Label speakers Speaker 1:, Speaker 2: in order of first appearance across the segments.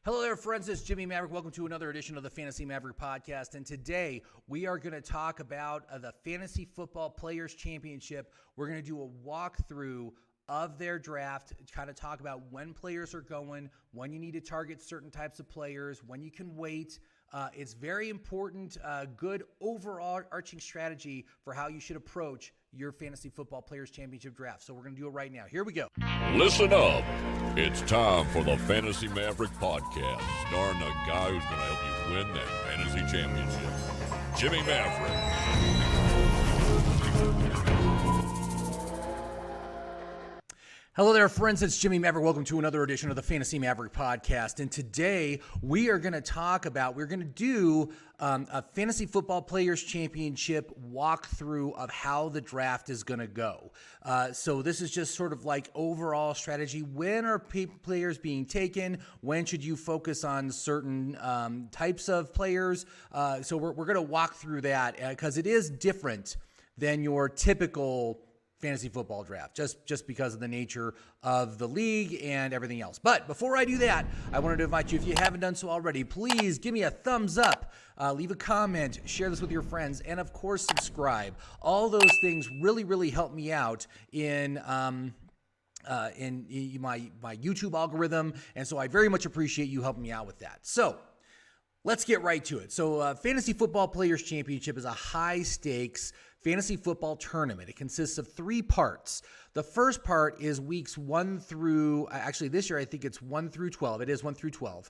Speaker 1: Hello there, friends. It's Jimmy Maverick. Welcome to another edition of the Fantasy Maverick podcast. And today we are going to talk about the Fantasy Football Players Championship. We're going to do a walkthrough of their draft, kind of talk about when players are going, when you need to target certain types of players, when you can wait. It's very important, good overall arching strategy for how you should approach your Fantasy Football Players Championship draft. So we're going to do it right now. Here we go.
Speaker 2: Listen up. It's time for the Fantasy Maverick podcast, starring the guy who's going to help you win that fantasy championship, Jimmy Maverick.
Speaker 1: Hello there, friends. It's Jimmy Maverick. Welcome to another edition of the Fantasy Maverick podcast. And today we are going to do a Fantasy Football Players Championship walkthrough of how the draft is going to go. So this is just sort of like overall strategy. When are players being taken? When should you focus on certain types of players? So we're going to walk through that because it is different than your typical fantasy football draft, just because of the nature of the league and everything else. But before I do that, I wanted to invite you, if you haven't done so already, please give me a thumbs up, leave a comment, share this with your friends, and of course, subscribe. All those things really, really help me out in my YouTube algorithm, and so I very much appreciate you helping me out with that. So let's get right to it. So Fantasy Football Players Championship is a high-stakes fantasy football tournament. It consists of 3 parts. The first part is weeks 1 through, actually this year I think it's 1 through 12. It is 1 through 12,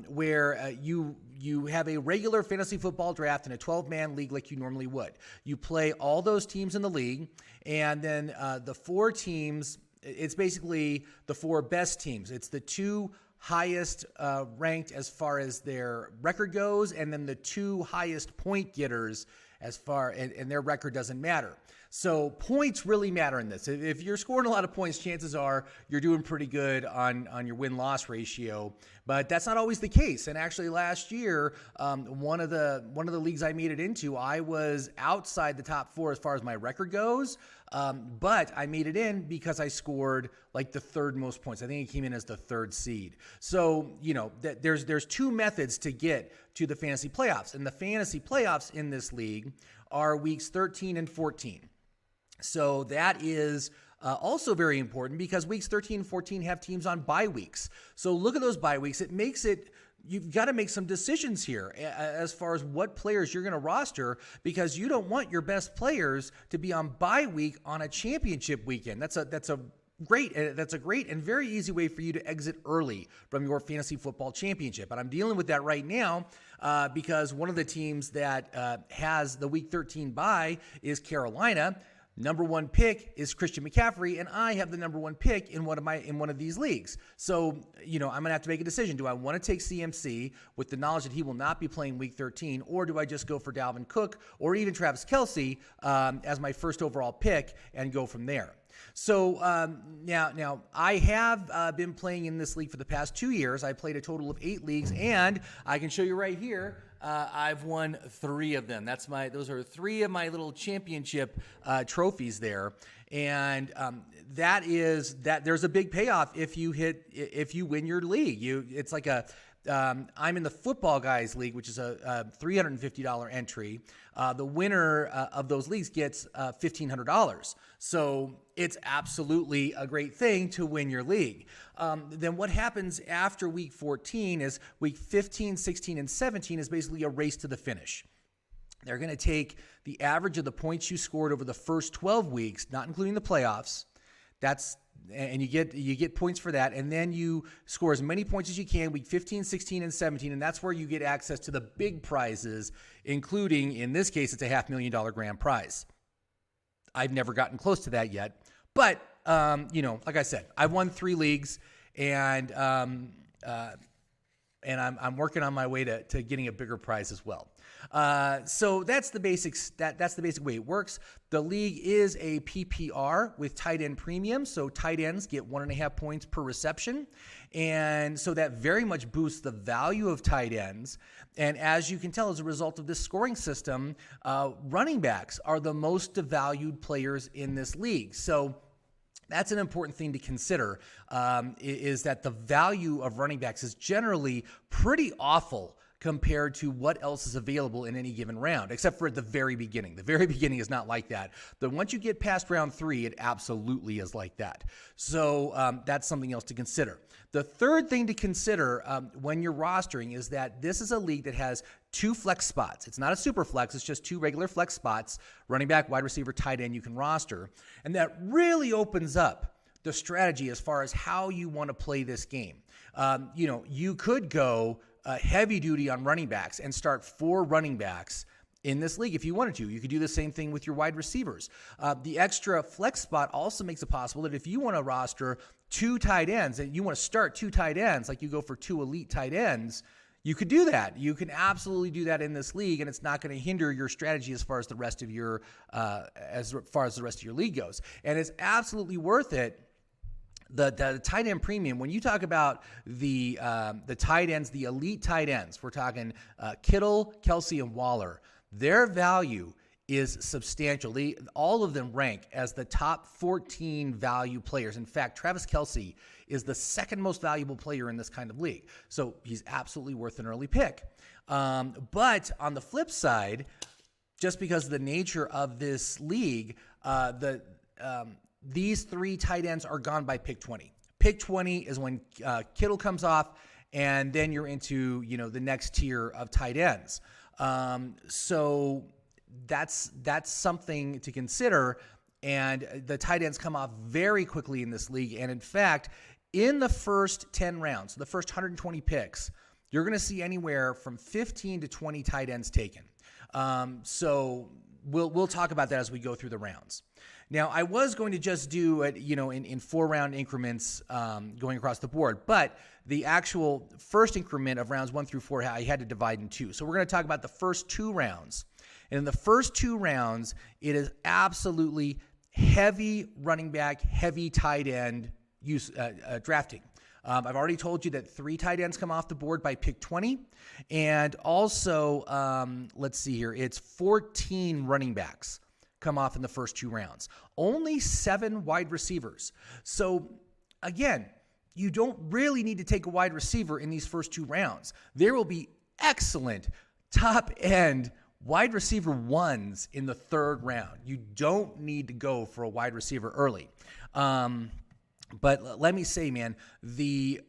Speaker 1: where you have a regular fantasy football draft in a 12-man league like you normally would. You play all those teams in the league, and then the 4 teams, it's basically the 4 best teams. It's the 2 highest ranked as far as their record goes, and then the 2 highest point getters as far, and their record doesn't matter. So points really matter in this. If you're scoring a lot of points, chances are you're doing pretty good on your win-loss ratio, but that's not always the case. And actually last year, one of the leagues I made it into, I was outside the top 4 as far as my record goes, but I made it in because I scored like the 3rd most points. I think it came in as the 3rd seed. So, there's 2 methods to get to the fantasy playoffs, and the fantasy playoffs in this league are weeks 13 and 14. So that is also very important because weeks 13 and 14 have teams on bye weeks. So look at those bye weeks. It makes it, you've got to make some decisions here as far as what players you're going to roster, because you don't want your best players to be on bye week on a championship weekend. That's a great and very easy way for you to exit early from your fantasy football championship. And I'm dealing with that right now because one of the teams that has the week 13 bye is Carolina. Number 1 pick is Christian McCaffrey, and I have the number 1 pick in one of these leagues. So, I'm going to have to make a decision. Do I want to take CMC with the knowledge that he will not be playing week 13, or do I just go for Dalvin Cook or even Travis Kelce as my first overall pick and go from there? So now I have been playing in this league for the past 2 years. I played a total of 8 leagues, and I can show you right here. I've won 3 of them. Those are 3 of my little championship trophies there, and there's a big payoff if you win your league. It's like I'm in the Football Guys League, which is a $350 entry. The winner of those leagues gets $1,500. So it's absolutely a great thing to win your league. Then what happens after week 14 is week 15, 16, and 17 is basically a race to the finish. They're going to take the average of the points you scored over the first 12 weeks, not including the playoffs. And you get points for that, and then you score as many points as you can week 15, 16, and 17, and that's where you get access to the big prizes, including, in this case, it's a $500,000 grand prize. I've never gotten close to that yet, but like I said, I've won 3 leagues, and I'm working on my way to getting a bigger prize as well. So that's the basics. That's the basic way it works. The league is a PPR with tight end premium. So tight ends get 1.5 points per reception. And so that very much boosts the value of tight ends. And as you can tell, as a result of this scoring system, running backs are the most valued players in this league. So That's an important thing to consider, is that the value of running backs is generally pretty awful compared to what else is available in any given round, except for at the very beginning. The very beginning is not like that. But once you get past round 3, it absolutely is like that. So that's something else to consider. The third thing to consider when you're rostering is that this is a league that has 2 flex spots. It's not a super flex. It's just 2 regular flex spots, running back, wide receiver, tight end you can roster. And that really opens up the strategy as far as how you want to play this game. You could go heavy duty on running backs and start 4 running backs in this league if you wanted to. You could do the same thing with your wide receivers. The extra flex spot also makes it possible that if you want to roster 2 tight ends and you want to start 2 tight ends, like you go for 2 elite tight ends, you could do that. You can absolutely do that in this league, and it's not going to hinder your strategy as far as the rest of your league goes. And it's absolutely worth it. The tight end premium, when you talk about the tight ends, the elite tight ends, we're talking Kittle, Kelsey, and Waller. Their value is substantial. All of them rank as the top 14 value players. In fact, Travis Kelsey is the second most valuable player in this kind of league. So he's absolutely worth an early pick. But on the flip side, just because of the nature of this league, these 3 tight ends are gone by pick 20. Pick 20 is when Kittle comes off, and then you're into the next tier of tight ends. So that's something to consider. And the tight ends come off very quickly in this league. And in fact, in the first 10 rounds, the first 120 picks, you're going to see anywhere from 15 to 20 tight ends taken. So we'll talk about that as we go through the rounds. Now, I was going to just do it, in 4-round increments going across the board, but the actual first increment of rounds 1 through 4, I had to divide in 2. So we're going to talk about the first 2 rounds. And in the first 2 rounds, it is absolutely heavy running back, heavy tight end drafting. I've already told you that 3 tight ends come off the board by pick 20. And also, let's see here, it's 14 running backs come off in the first 2 rounds. Only 7 wide receivers. So again, you don't really need to take a wide receiver in these first 2 rounds. There will be excellent top-end wide receiver ones in the 3rd round. You don't need to go for a wide receiver early. But let me say, man, the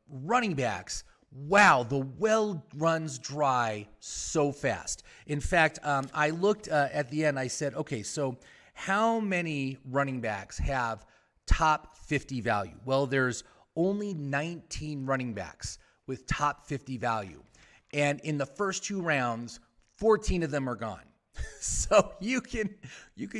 Speaker 1: running backs, wow, the well runs dry so fast. In fact, I looked at the end. I said, okay, so how many running backs have top 50 value? Well, there's only 19 running backs with top 50 value. And in the first 2 rounds, 14 of them are gone. So you can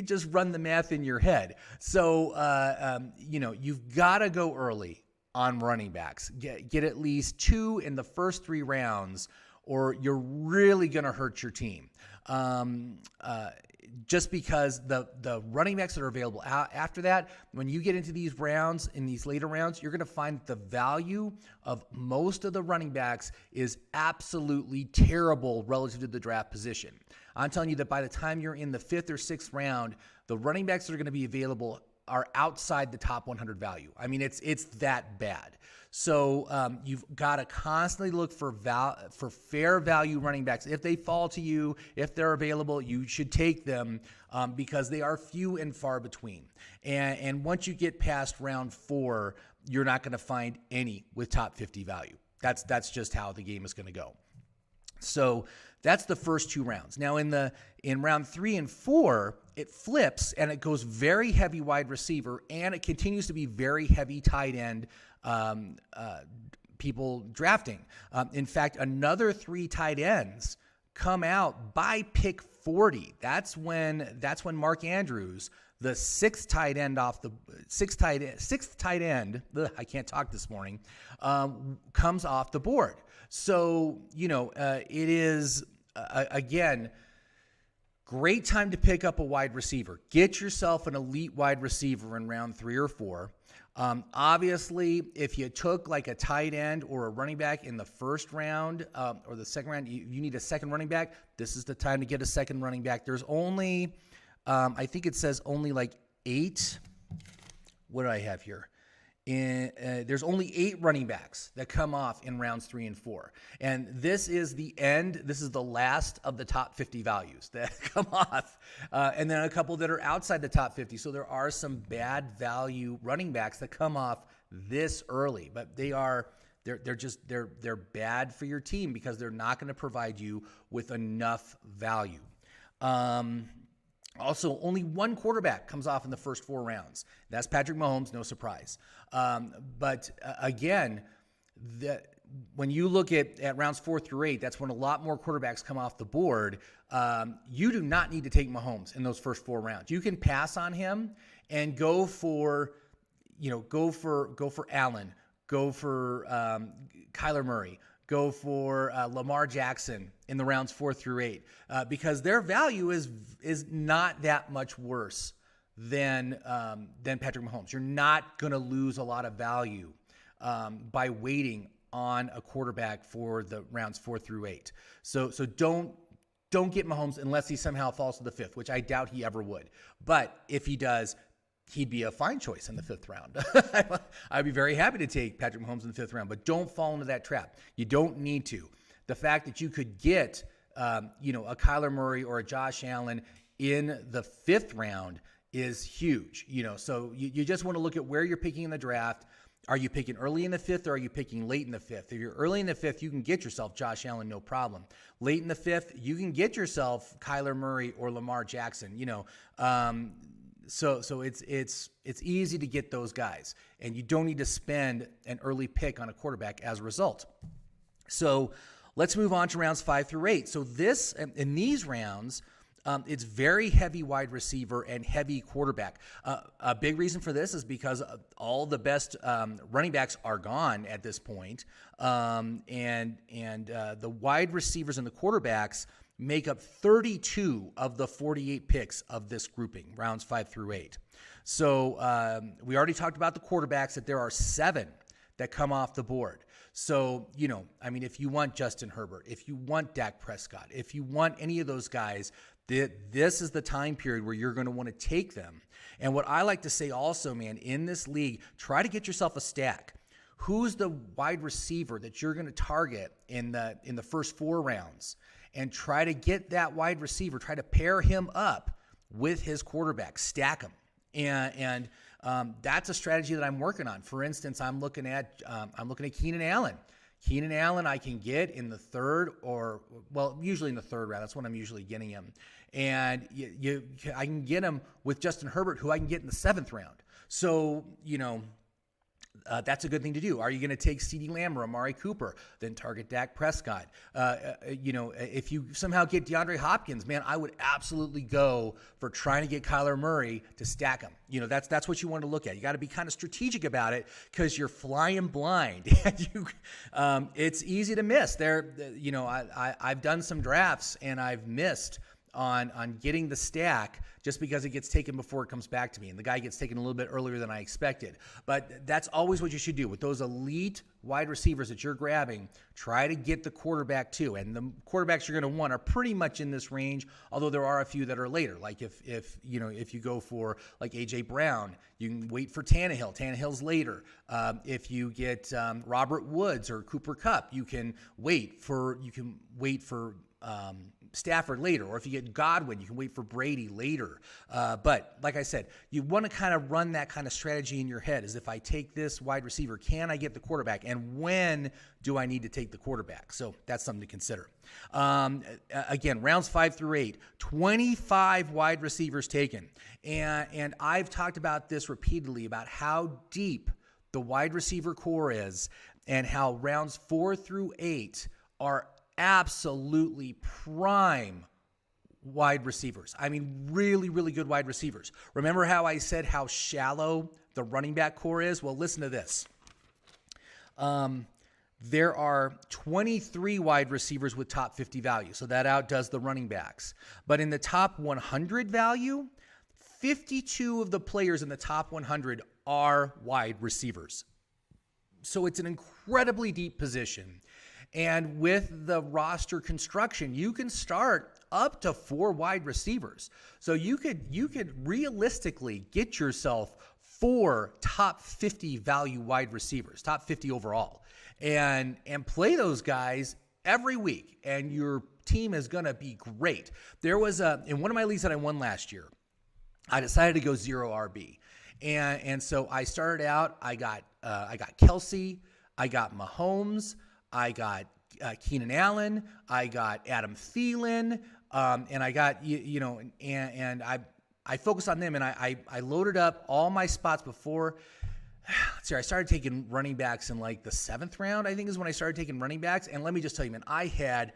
Speaker 1: just run the math in your head. So, you've got to go early on running backs. Get at least 2 in the first 3 rounds, or you're really going to hurt your team. Just because the running backs that are available after that, when you get into these rounds, in these later rounds, you're going to find the value of most of the running backs is absolutely terrible relative to the draft position. I'm telling you that by the time you're in the 5th or 6th round, the running backs that are going to be available are outside the top 100 value. I mean, it's that bad. So you've got to constantly look for fair value running backs. If they fall to you, if they're available, you should take them because they are few and far between. And once you get past round 4, you're not going to find any with top 50 value. That's just how the game is going to go. So that's the first 2 rounds. Now in round 3 and 4, it flips and it goes very heavy wide receiver, and it continues to be very heavy tight end people drafting. In fact, another 3 tight ends come out by pick 40. That's when Mark Andrews, the 6th tight end sixth tight end. I can't talk this morning. Comes off the board. So it is again. Great time to pick up a wide receiver. Get yourself an elite wide receiver in round 3 or 4. Obviously, if you took like a tight end or a running back in the first round or the second round, you need a second running back. This is the time to get a second running back. There's only, I think it says only like 8 what do I have here? There's only 8 running backs that come off in rounds 3 and 4. And this is the end. This is the last of the top 50 values that come off. And then a couple that are outside the top 50. So there are some bad value running backs that come off this early, but they're bad for your team because they're not going to provide you with enough value. Also, only 1 quarterback comes off in the first 4 rounds. That's Patrick Mahomes, no surprise. But again, when you look at rounds 4 through 8, that's when a lot more quarterbacks come off the board. You do not need to take Mahomes in those first 4 rounds. You can pass on him and go for Allen, go for Kyler Murray, go for Lamar Jackson in the rounds 4 through 8, because their value is not that much worse than Patrick Mahomes. You're not going to lose a lot of value by waiting on a quarterback for the rounds 4 through 8. So don't get Mahomes unless he somehow falls to the 5th, which I doubt he ever would. But if he does, he'd be a fine choice in the 5th round. I'd be very happy to take Patrick Mahomes in the 5th round, but don't fall into that trap. You don't need to. The fact that you could get, a Kyler Murray or a Josh Allen in the 5th round is huge. So you just want to look at where you're picking in the draft. Are you picking early in the 5th or are you picking late in the 5th? If you're early in the 5th, you can get yourself Josh Allen, no problem. Late in the 5th, you can get yourself Kyler Murray or Lamar Jackson. So it's easy to get those guys, and you don't need to spend an early pick on a quarterback as a result. So let's move on to rounds 5 through 8. So in these rounds, it's very heavy wide receiver and heavy quarterback. A big reason for this is because all the best running backs are gone at this point, and the wide receivers and the quarterbacks make up 32 of the 48 picks of this grouping, rounds 5 through 8. So we already talked about the quarterbacks, that there are 7 that come off the board. So, if you want Justin Herbert, if you want Dak Prescott, if you want any of those guys, this is the time period where you're going to want to take them. And what I like to say also, man, in this league, try to get yourself a stack. Who's the wide receiver that you're going to target in the first 4 rounds? And try to get that wide receiver, try to pair him up with his quarterback, stack him. And that's a strategy that I'm working on. For instance, I'm looking at Keenan Allen. Keenan Allen I can get in the 3rd usually in the 3rd round. That's when I'm usually getting him. And I can get him with Justin Herbert, who I can get in the 7th round. So, that's a good thing to do. Are you going to take CeeDee Lamb or Amari Cooper? Then target Dak Prescott. If you somehow get DeAndre Hopkins, man, I would absolutely go for trying to get Kyler Murray to stack him. That's what you want to look at. You got to be kind of strategic about it because you're flying blind. It's easy to miss. I've done some drafts and I've missed on getting the stack just because it gets taken before it comes back to me, and the guy gets taken a little bit earlier than I expected. But that's always what you should do. With those elite wide receivers that you're grabbing, try to get the quarterback too. And the quarterbacks you're going to want are pretty much in this range, although there are a few that are later. Like if you go for like A.J. Brown, you can wait for Tannehill. Tannehill's later. If you get Robert Woods or Cooper Kupp, you can wait for Stafford later, or if you get Godwin, you can wait for Brady later. But like I said, you want to kind of run that kind of strategy in your head, as if I take this wide receiver, can I get the quarterback? And when do I need to take the quarterback? So that's something to consider. Again, rounds 5 through 8, 25 wide receivers taken. And I've talked about this repeatedly, about how deep the wide receiver core is and how rounds 4 through 8 are absolutely prime wide receivers. I mean, really, really good wide receivers. Remember how I said how shallow the running back core is? Well, listen to this. There are 23 wide receivers with top 50 value, so that outdoes the running backs. But in the top 100 value, 52 of the players in the top 100 are wide receivers. So it's an incredibly deep position. And with the roster construction, you can start up to 4 wide receivers. So you could realistically get yourself 4 top 50 value wide receivers, top 50 overall, and play those guys every week, and your team is going to be great. There was in one of my leagues that I won last year, I decided to go 0 RB. And so I started out, I got Kelsey, I got Mahomes, I got Keenan Allen, I got Adam Thielen, and I got, and I focused on them, and I loaded up all my spots before. I started taking running backs in like the 7th round, I think is when I started taking running backs. And let me just tell you, man, I had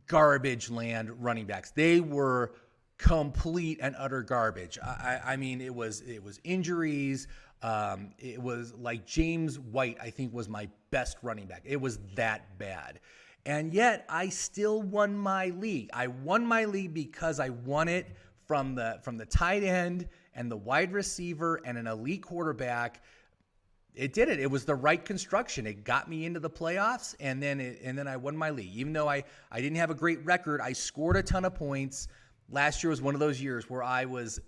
Speaker 1: garbage land running backs. They were complete and utter garbage. I mean, it was injuries. It was like James White, I think, was my best running back. It was that bad. And yet I still won my league. I won my league because I won it from the tight end and the wide receiver and an elite quarterback. It did it. It was the right construction. It got me into the playoffs, and then I won my league. Even though I didn't have a great record, I scored a ton of points. Last year was one of those years where I was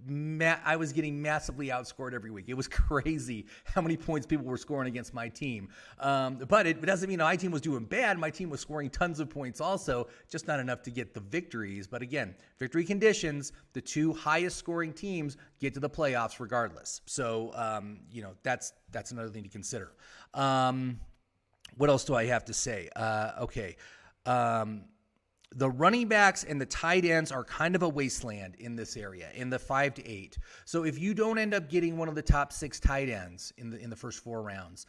Speaker 1: getting massively outscored every week. It was crazy how many points people were scoring against my team. But it doesn't mean my team was doing bad. My team was scoring tons of points also, just not enough to get the victories. But again, victory conditions, the 2 highest scoring teams get to the playoffs regardless. So, that's another thing to consider. What else do I have to say? Okay. The running backs and the tight ends are kind of a wasteland in this area, in the 5 to 8. So if you don't end up getting one of the top 6 tight ends in the first 4 rounds,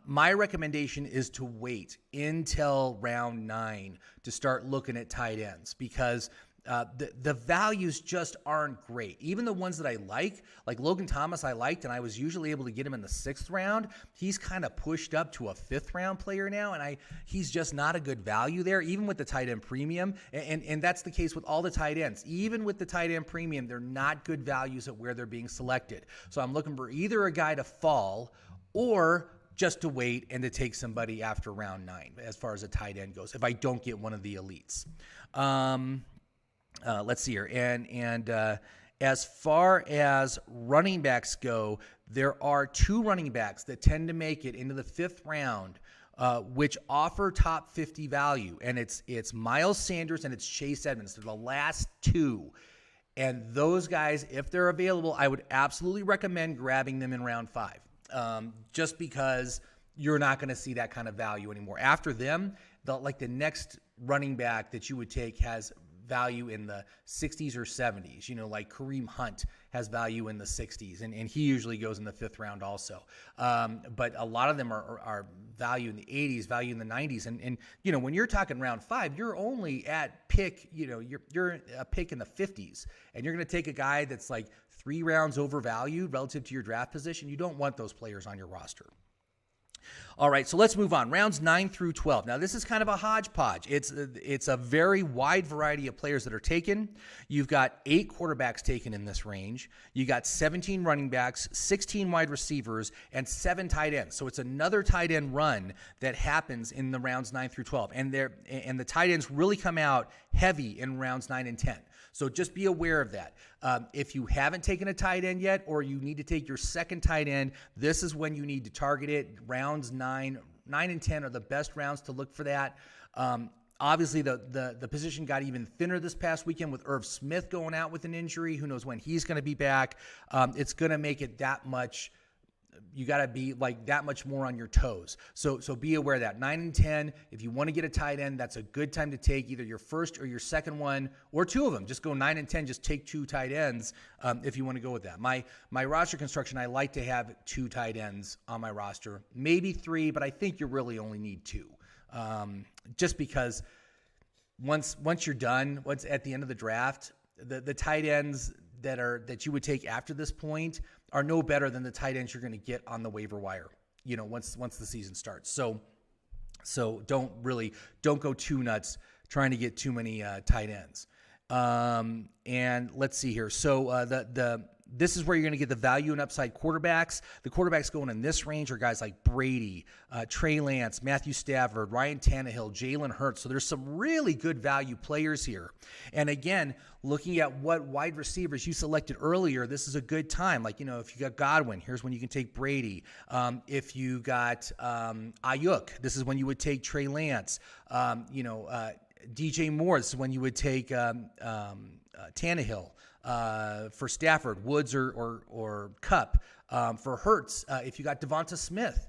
Speaker 1: my recommendation is to wait until round 9 to start looking at tight ends, because the values just aren't great. Even the ones that I like Logan Thomas I liked, and I was usually able to get him in the 6th round. He's kind of pushed up to a 5th round player now, and he's just not a good value there, even with the tight end premium. And that's the case with all the tight ends. Even with the tight end premium, they're not good values at where they're being selected. So I'm looking for either a guy to fall or just to wait and to take somebody after round 9 as far as a tight end goes, if I don't get one of the elites. Let's see here. And as far as running backs go, there are 2 running backs that tend to make it into the 5th round, which offer top 50 value. And it's Miles Sanders and it's Chase Edmonds. They're the last 2. And those guys, if they're available, I would absolutely recommend grabbing them in round 5. Just because you're not going to see that kind of value anymore. After them, the next running back that you would take has value in the 60s or 70s. Like Kareem Hunt has value in the 60s, and he usually goes in the 5th round also. But a lot of them are value in the 80s, value in the 90s. And when you're talking round 5, you're only at pick, you're a pick in the 50s, and you're going to take a guy that's like 3 rounds overvalued relative to your draft position. You don't want those players on your roster. All right, so let's move on. Rounds 9 through 12. Now, this is kind of a hodgepodge. It's a very wide variety of players that are taken. You've got 8 quarterbacks taken in this range. You got 17 running backs, 16 wide receivers, and 7 tight ends. So it's another tight end run that happens in the rounds 9 through 12. And the tight ends really come out heavy in rounds 9 and 10. So just be aware of that. If you haven't taken a tight end yet, or you need to take your second tight end, this is when you need to target it. Rounds 9 and 10 are the best rounds to look for that. Obviously, the position got even thinner this past weekend with Irv Smith going out with an injury. Who knows when he's going to be back? It's going to make it that much. You got to be like that much more on your toes. So be aware of that. 9 and 10, if you want to get a tight end, that's a good time to take either your first or your second one, or 2 of them. Just go 9 and 10, just take 2 tight ends if you want to go with that. My roster construction, I like to have 2 tight ends on my roster, maybe 3, but I think you really only need 2. Just because once you're done, once at the end of the draft, the tight ends that you would take after this point are no better than the tight ends you're going to get on the waiver wire, once the season starts. So don't go too nuts trying to get too many tight ends. And let's see here. So This is where you're going to get the value and upside quarterbacks. The quarterbacks going in this range are guys like Brady, Trey Lance, Matthew Stafford, Ryan Tannehill, Jalen Hurts. So there's some really good value players here. And again, looking at what wide receivers you selected earlier, this is a good time. Like, if you got Godwin, here's when you can take Brady. If you got Ayuk, this is when you would take Trey Lance. DJ Moore, this is when you would take Tannehill. For Stafford, Woods or Kupp. For Hurts, if you got Devonta Smith,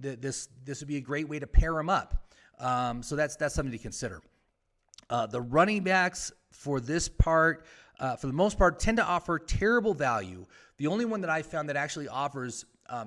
Speaker 1: this would be a great way to pair him up. So that's something to consider. The running backs for this part, for the most part, tend to offer terrible value. The only one that I found that actually offers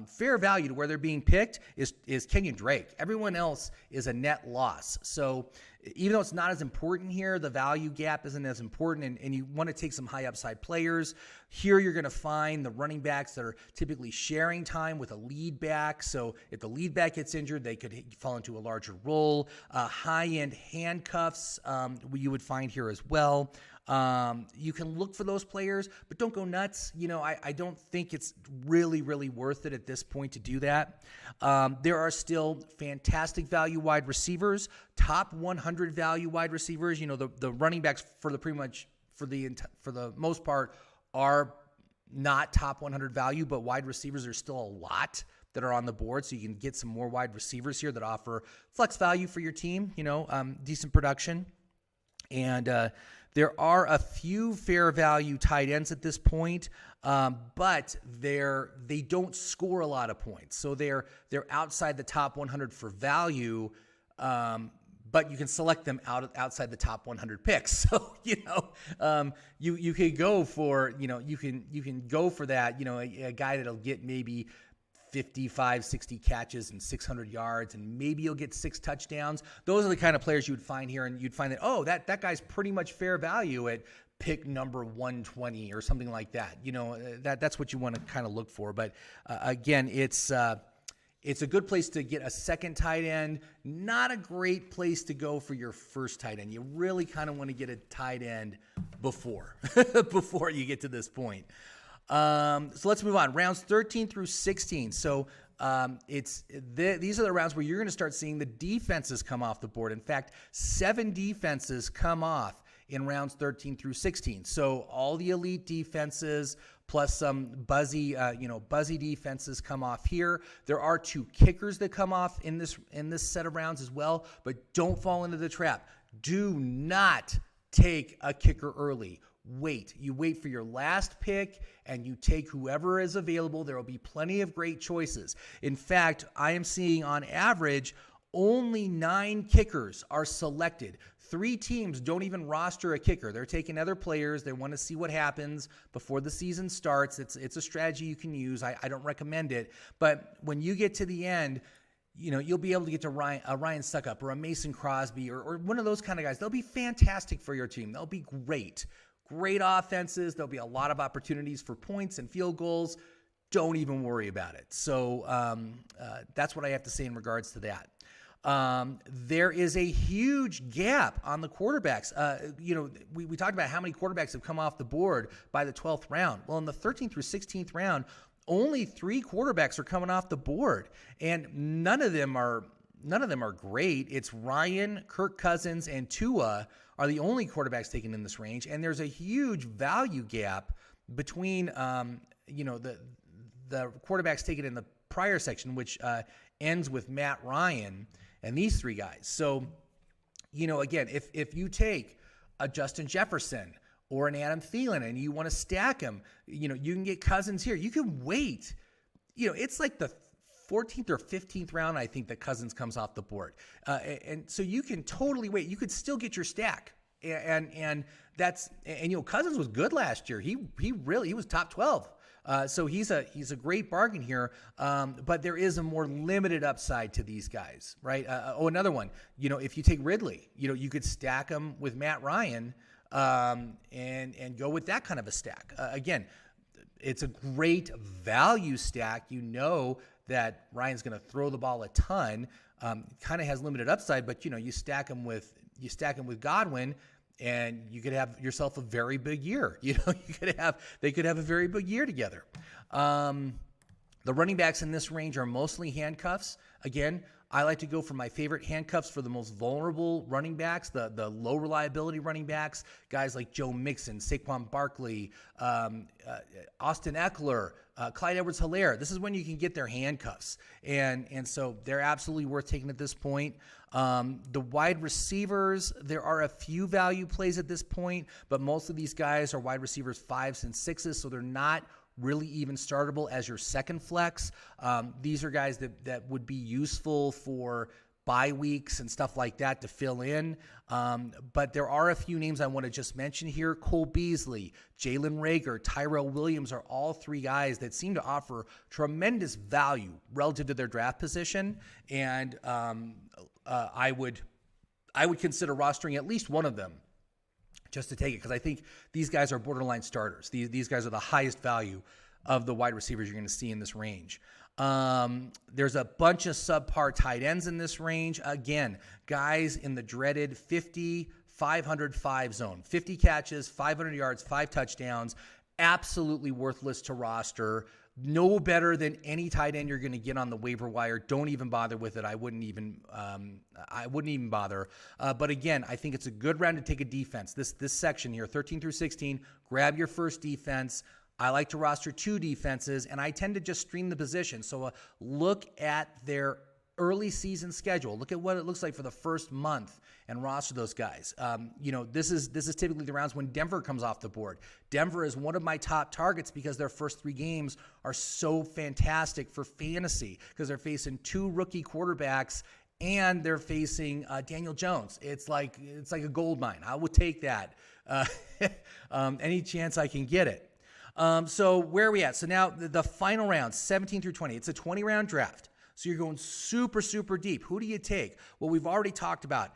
Speaker 1: fair value to where they're being picked is Kenyon Drake. Everyone else is a net loss. So even though it's not as important here, the value gap isn't as important, and you want to take some high upside players. Here you're going to find the running backs that are typically sharing time with a lead back. So if the lead back gets injured, they could fall into a larger role. High-end handcuffs you would find here as well. You can look for those players, but don't go nuts. I don't think it's really, really worth it at this point to do that. There are still fantastic value wide receivers, top 100 value wide receivers. The running backs for the most part are not top 100 value, but wide receivers are still a lot that are on the board. So you can get some more wide receivers here that offer flex value for your team, decent production. And there are a few fair value tight ends at this point, but they don't score a lot of points. So they're outside the top 100 for value, but you can select them outside the top 100 picks. So you could go for you can go for that. A guy that'll get maybe 55, 60 catches and 600 yards, and maybe you'll get 6 touchdowns. Those are the kind of players you would find here, and you'd find that, that guy's pretty much fair value at pick number 120 or something like that. That's what you want to kind of look for. But again, it's a good place to get a second tight end, not a great place to go for your first tight end. You really kind of want to get a tight end before you get to this point. So let's move on. Rounds 13 through 16. So these are the rounds where you're going to start seeing the defenses come off the board. In fact, 7 defenses come off in rounds 13 through 16. So all the elite defenses plus some buzzy defenses come off here. There are 2 kickers that come off in this set of rounds as well, but don't fall into the trap. Do not take a kicker early. You wait for your last pick and you take whoever is available. There will be plenty of great choices. In fact, I am seeing on average only 9 kickers are selected. 3 teams don't even roster a kicker. They're taking other players. They want to see what happens before the season starts. It's a strategy you can use. I don't recommend it. But when you get to the end, you'll be able to get to Ryan Suckup or a Mason Crosby or one of those kind of guys. They'll be fantastic for your team. They'll be great. Great offenses. There'll be a lot of opportunities for points and field goals. Don't even worry about it. So that's what I have to say in regards to that. There is a huge gap on the quarterbacks. We talked about how many quarterbacks have come off the board by the 12th round. Well, in the 13th through 16th round, only 3 quarterbacks are coming off the board, and none of them are great. It's Ryan, Kirk Cousins, and Tua are the only quarterbacks taken in this range, and there's a huge value gap between the quarterbacks taken in the prior section, which ends with Matt Ryan, and these 3 guys. So, again, if you take a Justin Jefferson or an Adam Thielen and you want to stack them, you can get Cousins here. You can wait. It's like the 14th or 15th round, I think, that Cousins comes off the board. And so you can totally wait. You could still get your stack. And Cousins was good last year. He was top 12. So he's a great bargain here. But there is a more limited upside to these guys, right? Another one, if you take Ridley, you could stack him with Matt Ryan, and go with that kind of a stack. Again, it's a great value stack. That Ryan's going to throw the ball a ton, kind of has limited upside, but you stack him with Godwin, and you could have yourself a very big year. They could have a very big year together. The running backs in this range are mostly handcuffs. Again, I like to go for my favorite handcuffs for the most vulnerable running backs, the low reliability running backs, guys like Joe Mixon, Saquon Barkley, Austin Eckler, Clyde Edwards-Helaire. This is when you can get their handcuffs. And so they're absolutely worth taking at this point. The wide receivers, there are a few value plays at this point, but most of these guys are wide receivers 5s and 6s, so they're not really even startable as your second flex. These are guys that would be useful for bye weeks and stuff like that to fill in. But there are a few names I want to just mention here. Cole Beasley, Jalen Reagor, Tyrell Williams are all three guys that seem to offer tremendous value relative to their draft position. And I would consider rostering at least one of them just to take it, because I think these guys are borderline starters. These guys are the highest value of the wide receivers you're going to see in this range. There's a bunch of subpar tight ends in this range. Again, guys in the dreaded 50, 500, 5 zone. 50 catches, 500 yards, 5 touchdowns. Absolutely worthless to roster. No better than any tight end you're going to get on the waiver wire. Don't even bother with it. I wouldn't even bother. But again, I think it's a good round to take a defense. This section here, 13 through 16, grab your first defense. I like to roster 2 defenses, and I tend to just stream the position. So look at their early season schedule. Look at what it looks like for the first month and roster those guys. This is typically the rounds when Denver comes off the board. Denver is one of my top targets because their first 3 games are so fantastic for fantasy because they're facing 2 rookie quarterbacks and they're facing Daniel Jones. It's like a gold mine. I would take that any chance I can get it. So where are we at? So now the final round, 17 through 20. It's a 20-round draft. So you're going super, super deep. Who do you take? Well, we've already talked about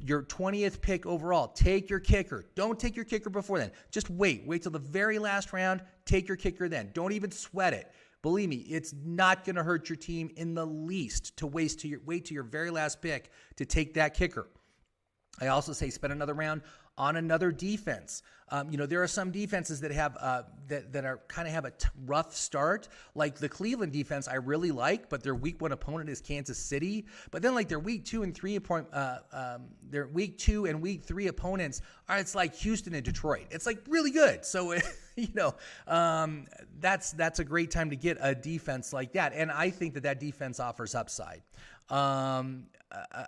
Speaker 1: your 20th pick overall. Take your kicker. Don't take your kicker before then. Just wait. Wait till the very last round. Take your kicker then. Don't even sweat it. Believe me, it's not going to hurt your team in the least to wait to your very last pick to take that kicker. I also say spend another round on another defense. There are some defenses that have that are kind of have a rough start. Like the Cleveland defense, I really like, but their week 1 opponent is Kansas City. But then like their week 2 and week 3 opponents are it's like Houston and Detroit. It's like really good. So that's a great time to get a defense like that. And I think that defense offers upside.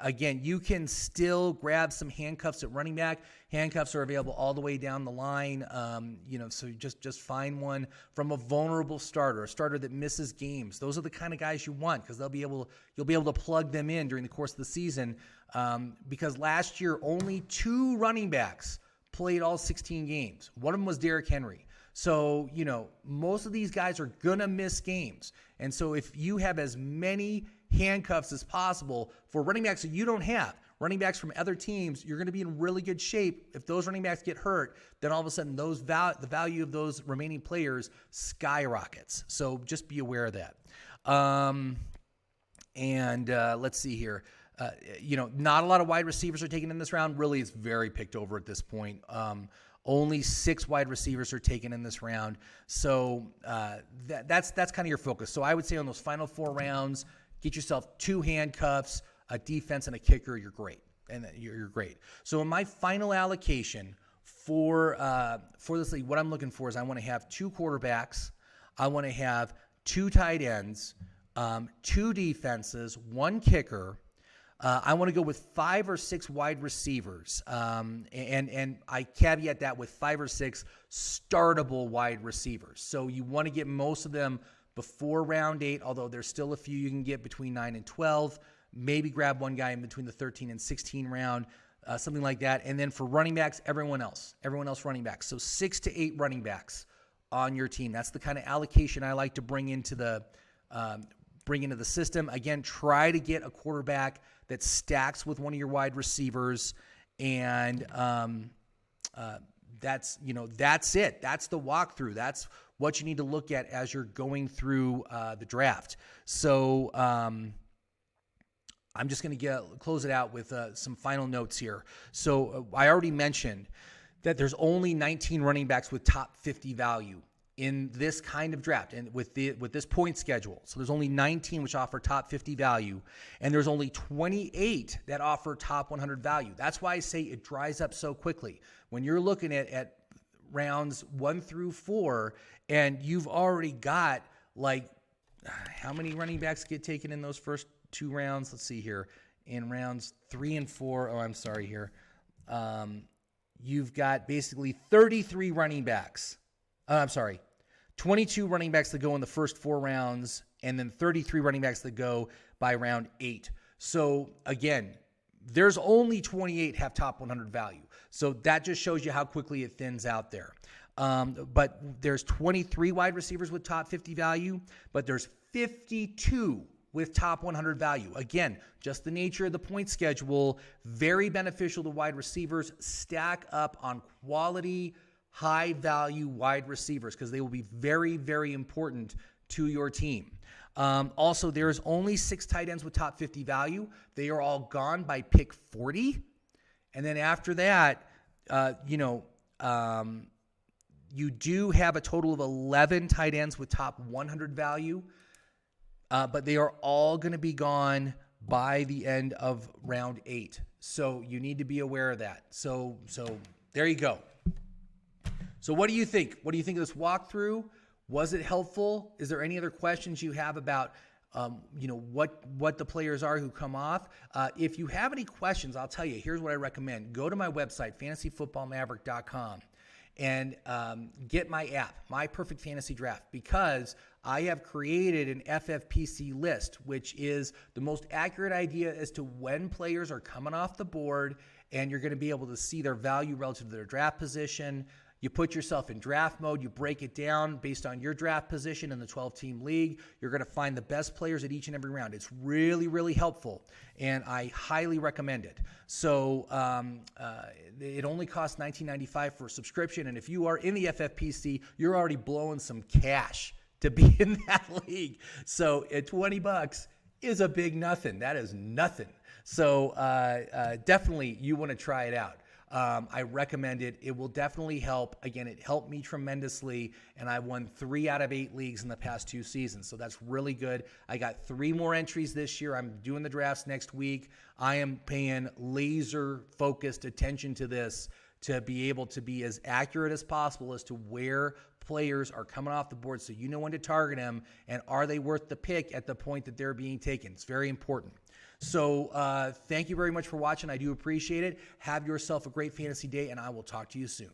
Speaker 1: Again, you can still grab some handcuffs at running back. Handcuffs are available all the way down the line. So just find one from a vulnerable starter, a starter that misses games. Those are the kind of guys you want because you'll be able to plug them in during the course of the season. Because last year only 2 running backs played all 16 games. One of them was Derrick Henry. So, most of these guys are going to miss games. And so if you have as many handcuffs as possible for running backs that you don't have, running backs from other teams, you're going to be in really good shape. If those running backs get hurt, then all of a sudden the value of those remaining players skyrockets. So just be aware of that. Let's see here. Not a lot of wide receivers are taken in this round. Really, it's very picked over at this point. Only 6 wide receivers are taken in this round. So that's kind of your focus. So I would say on those final 4 rounds, get yourself 2 handcuffs, a defense, and a kicker. You're great. And you're great. So in my final allocation for this league, what I'm looking for is I want to have 2 quarterbacks. I want to have 2 tight ends, 2 defenses, 1 kicker. I want to go with 5 or 6 wide receivers, and I caveat that with 5 or 6 startable wide receivers. So you want to get most of them before round 8, although there's still a few you can get between 9 and 12. Maybe grab one guy in between the 13 and 16 round, something like that. And then for running backs, everyone else running backs. So 6 to 8 running backs on your team. That's the kind of allocation I like to bring into the system. Again, try to get a quarterback that stacks with one of your wide receivers, and that's it. That's the walkthrough. That's what you need to look at as you're going through the draft. So I'm just going to close it out with some final notes here. So I already mentioned that there's only 19 running backs with top 50 value in this kind of draft and with this point schedule. So there's only 19 which offer top 50 value, and there's only 28 that offer top 100 value. That's why I say it dries up so quickly. When you're looking at rounds 1 through 4, and you've already got like, how many running backs get taken in those first 2 rounds? Let's see here. In rounds 3 and 4, oh, I'm sorry here. You've got basically 33 running backs. 22 running backs that go in the first 4 rounds, and then 33 running backs that go by round 8. So again, there's only 28 have top 100 value. So that just shows you how quickly it thins out there. But there's 23 wide receivers with top 50 value, but there's 52 with top 100 value. Again, just the nature of the point schedule, very beneficial to wide receivers. Stack up on quality, high value wide receivers because they will be very, very important to your team. Also, there's only 6 tight ends with top 50 value. They are all gone by pick 40. And then after that, you do have a total of 11 tight ends with top 100 value, but they are all going to be gone by the end of round 8. So you need to be aware of that. So there you go. So what do you think? What do you think of this walkthrough? Was it helpful? Is there any other questions you have about what the players are who come off? If you have any questions, I'll tell you, here's what I recommend. Go to my website, fantasyfootballmaverick.com, and get my app, My Perfect Fantasy Draft, because I have created an FFPC list, which is the most accurate idea as to when players are coming off the board, and you're going to be able to see their value relative to their draft position. You put yourself in draft mode, you break it down based on your draft position in the 12-team league. You're going to find the best players at each and every round. It's really, really helpful, and I highly recommend it. So it only costs $19.95 for a subscription, and if you are in the FFPC, you're already blowing some cash to be in that league. So at $20 is a big nothing. That is nothing. So definitely you want to try it out. I recommend it. It will definitely help. Again, it helped me tremendously, and I won 3 out of 8 leagues in the past 2 seasons. So that's really good. I got 3 more entries this year. I'm doing the drafts next week. I am paying laser-focused attention to this to be able to be as accurate as possible as to where players are coming off the board so you know when to target them and are they worth the pick at the point that they're being taken. It's very important. So thank you very much for watching. I do appreciate it. Have yourself a great fantasy day, and I will talk to you soon.